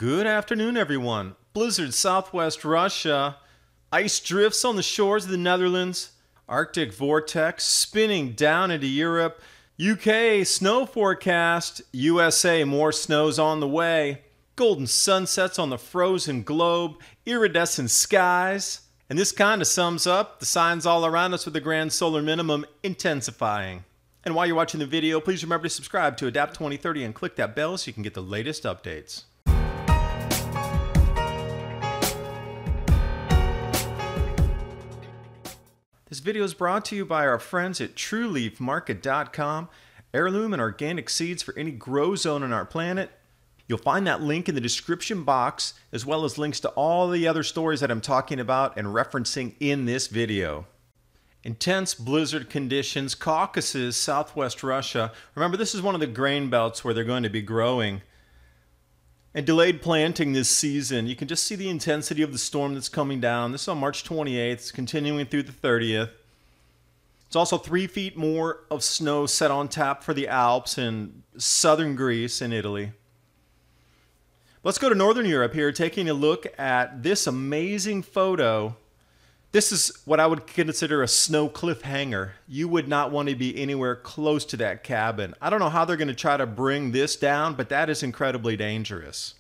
Good afternoon, everyone. Blizzard southwest Russia, ice drifts on the shores of the Netherlands, Arctic vortex spinning down into Europe, UK snow forecast, USA more snow's on the way, golden sunsets on the frozen globe, iridescent skies, and this kind of sums up the signs all around us with the Grand Solar Minimum intensifying. And while you're watching the video, please remember to subscribe to Adapt 2030 and click that bell so you can get the latest updates. This video is brought to you by our friends at TrueLeafMarket.com, heirloom and organic seeds for any grow zone on our planet. You'll find that link in the description box, as well as links to all the other stories that I'm talking about and referencing in this video. Intense blizzard conditions, Caucasus, southwest Russia. Remember, this is one of the grain belts where they're going to be growing. And delayed planting this season. You can just see the intensity of the storm that's coming down. This is on March 28th. It's continuing through the 30th. It's also 3 feet more of snow set on tap for the Alps in southern Greece and Italy. Let's go to Northern Europe here, taking a look at this amazing photo. This is what I would consider a snow cliffhanger. You would not want to be anywhere close to that cabin. I don't know how they're going to try to bring this down, but that is incredibly dangerous.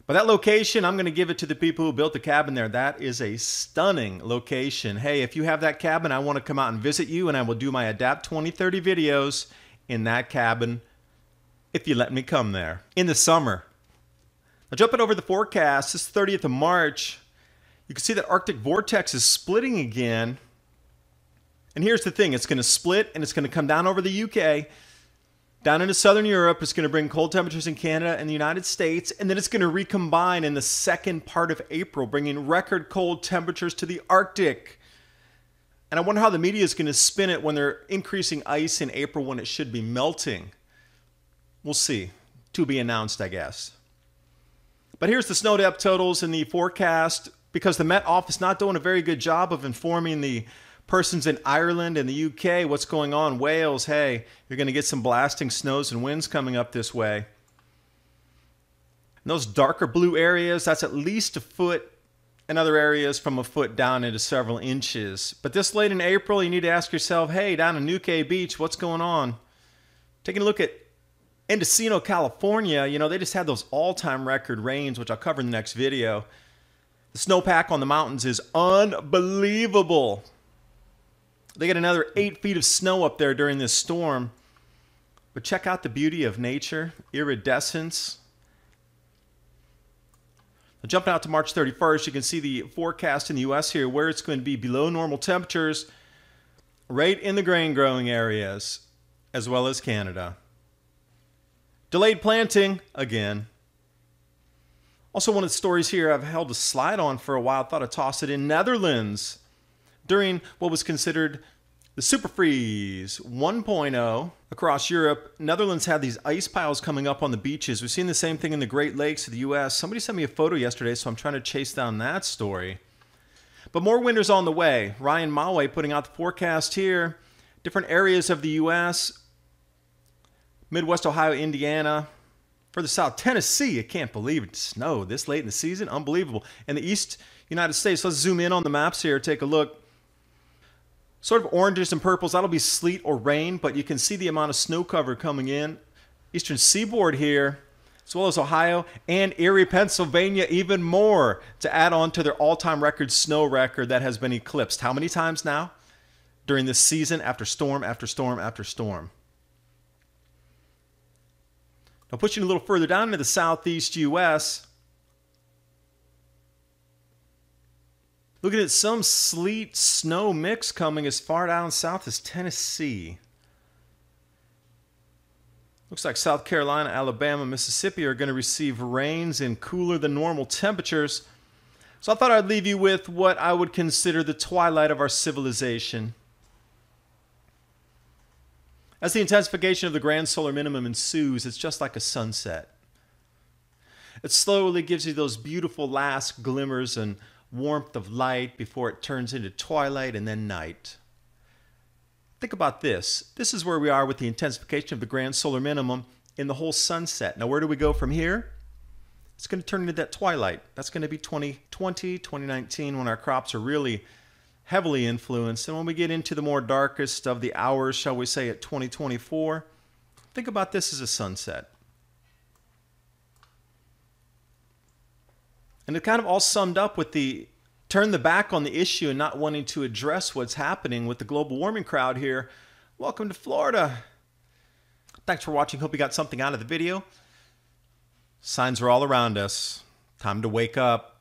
But that location, I'm going to give it to the people who built the cabin there. That is a stunning location. Hey, if you have that cabin, I want to come out and visit you, and I will do my Adapt 2030 videos in that cabin if you let me come there in the summer. Now, jumping over the forecast, this 30th of March, you can see that Arctic vortex is splitting again. And here's the thing, it's going to split and it's going to come down over the UK, down into southern Europe. It's going to bring cold temperatures in Canada and the United States, and then it's going to recombine in the second part of April, bringing record cold temperatures to the Arctic. And I wonder how the media is going to spin it when they're increasing ice in April when it should be melting. We'll see. To be announced, I guess. But here's the snow depth totals in the forecast, because the Met Office not doing a very good job of informing the persons in Ireland and the UK what's going on. Wales, hey, you're going to get some blasting snows and winds coming up this way. And those darker blue areas, that's at least a foot, and other areas from a foot down into several inches. But this late in April, you need to ask yourself, hey, down in Newquay Beach, what's going on? Taking a look at Mendocino, California, you know, they just had those all-time record rains, which I'll cover in the next video. The snowpack on the mountains is unbelievable. They get another 8 feet of snow up there during this storm. But check out the beauty of nature, iridescence. Now, jumping out to March 31st, you can see the forecast in the U.S. here, where it's going to be below normal temperatures right in the grain growing areas, as well as Canada. Delayed planting, again. Also, one of the stories here I've held a slide on for a while, thought I'd toss it in. Netherlands, during what was considered the super freeze 1.0 across Europe, Netherlands had these ice piles coming up on the beaches. We've seen the same thing in the Great Lakes of the U.S. Somebody sent me a photo yesterday, so I'm trying to chase down that story. But more winter's on the way. Ryan Malway putting out the forecast here. Different areas of the U.S., Midwest Ohio, Indiana, further south, Tennessee. I can't believe it snowed this late in the season. Unbelievable. And the East United States, let's zoom in on the maps here, take a look. Sort of oranges and purples, that'll be sleet or rain, but you can see the amount of snow cover coming in. Eastern seaboard here, as well as Ohio and Erie, Pennsylvania, even more to add on to their all-time record snow record that has been eclipsed. How many times now? During this season, after storm, after storm, after storm. Now, pushing a little further down into the southeast U.S., looking at some sleet snow mix coming as far down south as Tennessee. Looks like South Carolina, Alabama, Mississippi are going to receive rains in cooler than normal temperatures. So I thought I'd leave you with what I would consider the twilight of our civilization. As the intensification of the Grand Solar Minimum ensues, it's just like a sunset. It slowly gives you those beautiful last glimmers and warmth of light before it turns into twilight and then night. Think about this. This is where we are with the intensification of the Grand Solar Minimum in the whole sunset. Now, where do we go from here? It's going to turn into that twilight. That's going to be 2020, 2019, when our crops are really heavily influenced. And when we get into the more darkest of the hours, shall we say, at 2024, think about this as a sunset. And it kind of all summed up with the turn the back on the issue and not wanting to address what's happening with the global warming crowd here. Welcome to Florida. Thanks for watching. Hope you got something out of the video. Signs are all around us. Time to wake up.